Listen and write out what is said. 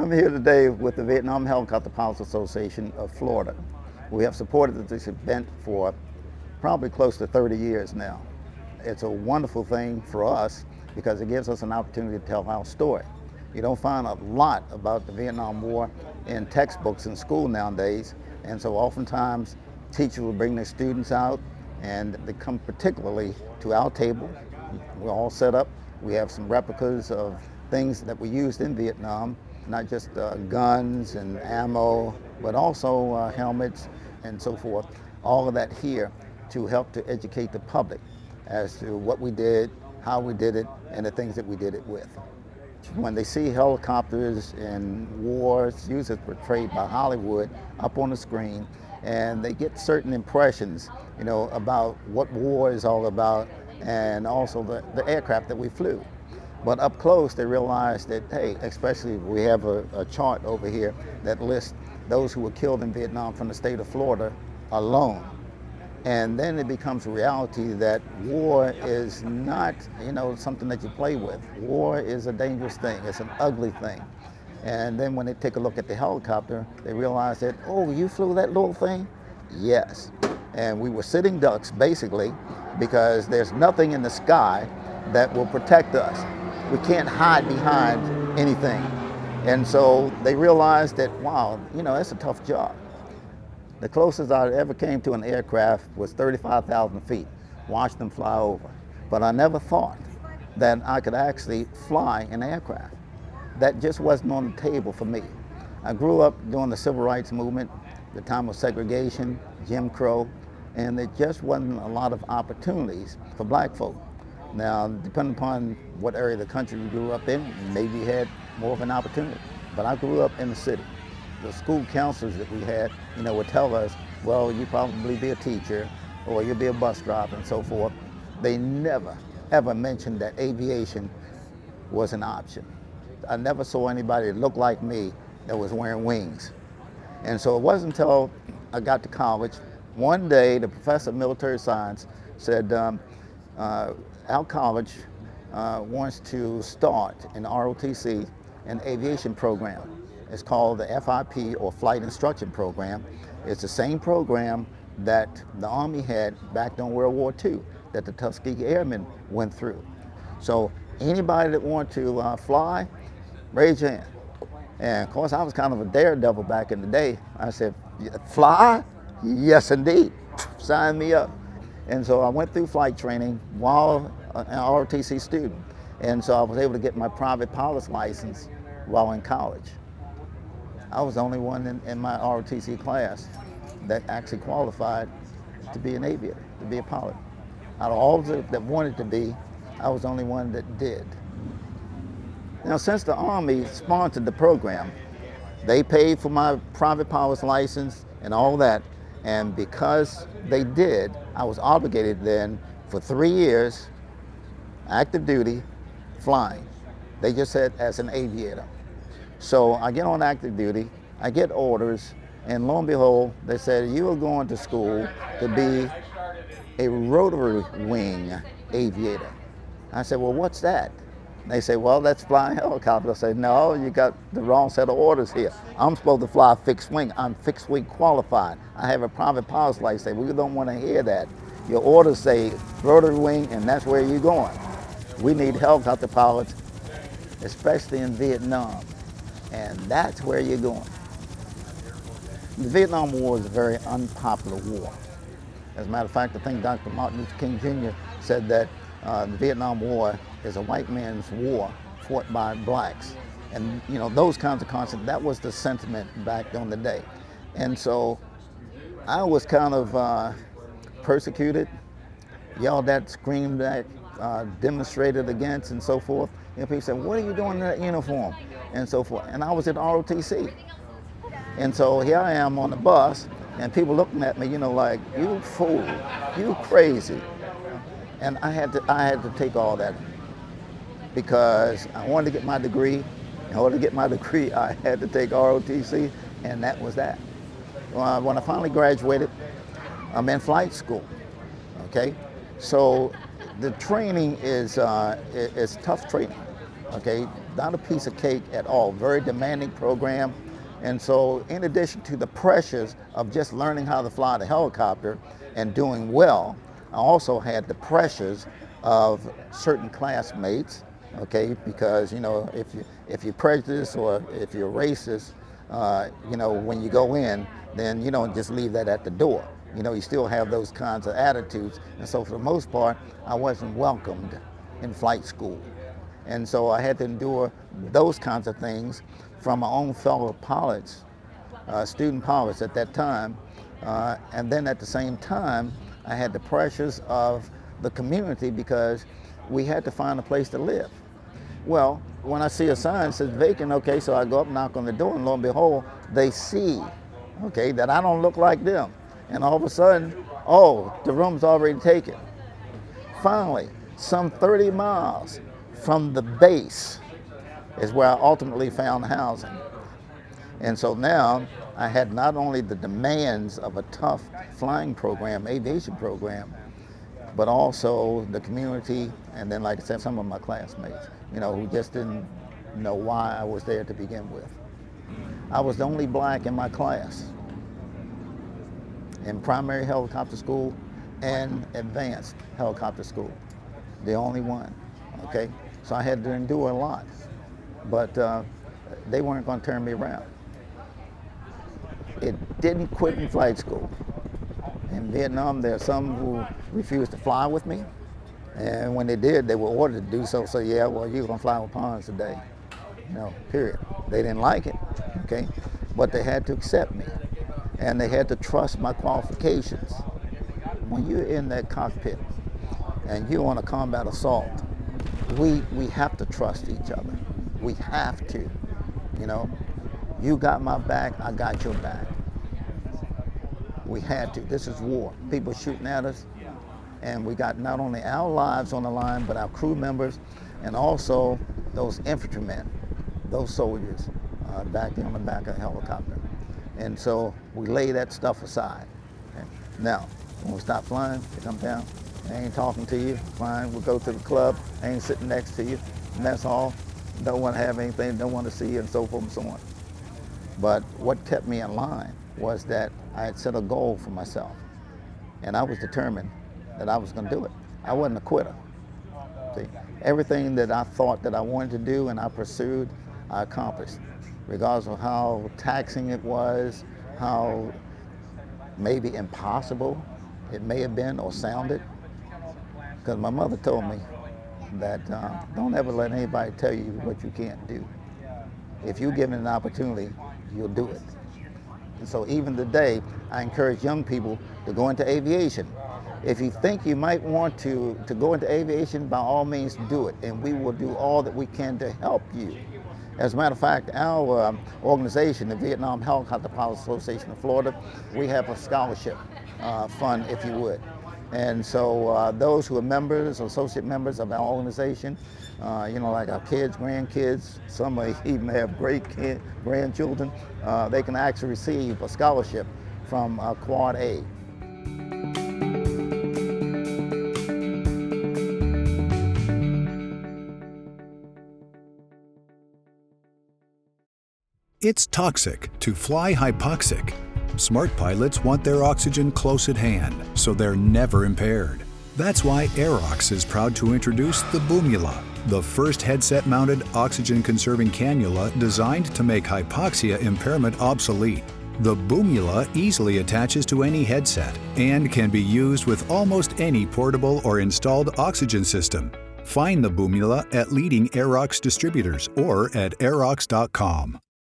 I'm here today with the Vietnam Helicopter Pilots Association of Florida. We have supported this event for probably close to 30 years now. It's a wonderful thing for us because it gives us an opportunity to tell our story. You don't find a lot about the Vietnam War in textbooks in school nowadays, and so oftentimes teachers will bring their students out and they come particularly to our table. We're all set up. We have some replicas of things that were used in Vietnam, not just guns and ammo, but also helmets and so forth. All of that here to help to educate the public as to what we did, how we did it, and the things that we did it with. When they see helicopters in wars, usually portrayed by Hollywood, up on the screen, and they get certain impressions, about what war is all about, and also the aircraft that we flew. But up close, they realize that, hey, especially we have a chart over here that lists those who were killed in Vietnam from the state of Florida alone. And then it becomes a reality that war is not, something that you play with. War is a dangerous thing. It's an ugly thing. And then when they take a look at the helicopter, they realize that, oh, you flew that little thing? Yes. And we were sitting ducks, basically, because there's nothing in the sky that will protect us. We can't hide behind anything. And so they realized that, wow, that's a tough job. The closest I ever came to an aircraft was 35,000 feet, watched them fly over. But I never thought that I could actually fly an aircraft. That just wasn't on the table for me. I grew up during the civil rights movement, the time of segregation, Jim Crow, and there just wasn't a lot of opportunities for black folk. Now, depending upon what area of the country you grew up in, maybe you had more of an opportunity. But I grew up in the city. The school counselors that we had, would tell us, well, you probably be a teacher or you'll be a bus driver and so forth. They never, ever mentioned that aviation was an option. I never saw anybody that looked like me that was wearing wings. And so it wasn't until I got to college, one day the professor of military science said, our college wants to start an ROTC, an aviation program. It's called the FIP, or Flight Instruction Program. It's the same program that the Army had back during World War II, that the Tuskegee Airmen went through. So anybody that wanted to fly, raise your hand. And of course, I was kind of a daredevil back in the day. I said, fly? Yes, indeed. Sign me up. And so I went through flight training while an ROTC student. And so I was able to get my private pilot's license while in college. I was the only one in my ROTC class that actually qualified to be an aviator, to be a pilot. Out of all that wanted to be, I was the only one that did. Now, since the Army sponsored the program, they paid for my private pilot's license and all that. And because they did, I was obligated then for 3 years, active duty, flying. They just said as an aviator. So I get on active duty, I get orders, and lo and behold, they said, you are going to school to be a rotary wing aviator. I said, well, what's that? They say, well, that's flying helicopter. I said, no, you got the wrong set of orders here. I'm supposed to fly fixed wing. I'm fixed wing qualified. I have a private pilot's license. They say, we don't want to hear that. Your orders say rotary wing, and that's where you're going. We need helicopter pilots, especially in Vietnam, and that's where you're going. The Vietnam War is a very unpopular war. As a matter of fact, I think Dr. Martin Luther King Jr. said that the Vietnam War is a white man's war fought by blacks. And those kinds of concepts, that was the sentiment back in the day. And so I was kind of persecuted, yelled at, screamed at, demonstrated against, and so forth. And people said, what are you doing in that uniform? And so forth. And I was at ROTC. And so here I am on the bus, and people looking at me, like, you fool, you crazy. And I had to take all that because I wanted to get my degree. In order to get my degree, I had to take ROTC, and that was that. When I finally graduated, I'm in flight school, okay? So the training is tough training. okay? Not a piece of cake at all, very demanding program. And so in addition to the pressures of just learning how to fly the helicopter and doing well, I also had the pressures of certain classmates, okay? Because, you know, if you're prejudiced or if you're racist, you know, when you go in, then you don't just leave that at the door. You know, you still have those kinds of attitudes. And so for the most part, I wasn't welcomed in flight school. And so I had to endure those kinds of things from my own fellow pilots, student pilots at that time. And then at the same time, I had the pressures of the community because we had to find a place to live. Well, when I see a sign that says vacant, okay, so I go up, knock on the door, and lo and behold, they see, okay, that I don't look like them. And all of a sudden, oh, the room's already taken. Finally, some 30 miles from the base is where I ultimately found housing. And so now I had not only the demands of a tough flying program, aviation program, but also the community, and then, like I said, some of my classmates, you know, who just didn't know why I was there to begin with. I was the only black in my class in primary helicopter school and advanced helicopter school. The only one, okay? So I had to endure a lot, but they weren't going to turn me around. It didn't quit in flight school. In Vietnam, there are some who refused to fly with me, and when they did, they were ordered to do so. So yeah, well, you're going to fly with Ponds today, you know, period. They didn't like it, okay? But they had to accept me, and they had to trust my qualifications. When you're in that cockpit and you're on a combat assault, we have to trust each other. We have to, you know. You got my back, I got your back. We had to. This is war. People shooting at us, and we got not only our lives on the line, but our crew members, and also those infantrymen, those soldiers back there on the back of the helicopter. And so we lay that stuff aside. Okay? Now, when we stop flying, they come down, they ain't talking to you, fine, we'll go to the club, they ain't sitting next to you, and that's all. Don't want to have anything, don't want to see you, and so forth and so on. But what kept me in line was that I had set a goal for myself, and I was determined that I was going to do it. I wasn't a quitter. See, everything that I thought that I wanted to do and I pursued, I accomplished, regardless of how taxing it was, how maybe impossible it may have been or sounded. Because my mother told me that don't ever let anybody tell you what you can't do. If you're given an opportunity, you'll do it. And so even today, I encourage young people to go into aviation. If you think you might want to go into aviation, by all means do it, and we will do all that we can to help you. As a matter of fact, our organization, the Vietnam Helicopter Pilots Association of Florida, we have a scholarship fund, if you would. And so those who are members, associate members of our organization, you know, like our kids, grandkids, some may even have grandchildren, they can actually receive a scholarship from Quad A. It's toxic to fly hypoxic. Smart pilots want their oxygen close at hand, so they're never impaired. That's why Aerox is proud to introduce the Boomula, the first headset-mounted oxygen-conserving cannula designed to make hypoxia impairment obsolete. The Boomula easily attaches to any headset and can be used with almost any portable or installed oxygen system. Find the Boomula at leading Aerox distributors or at aerox.com.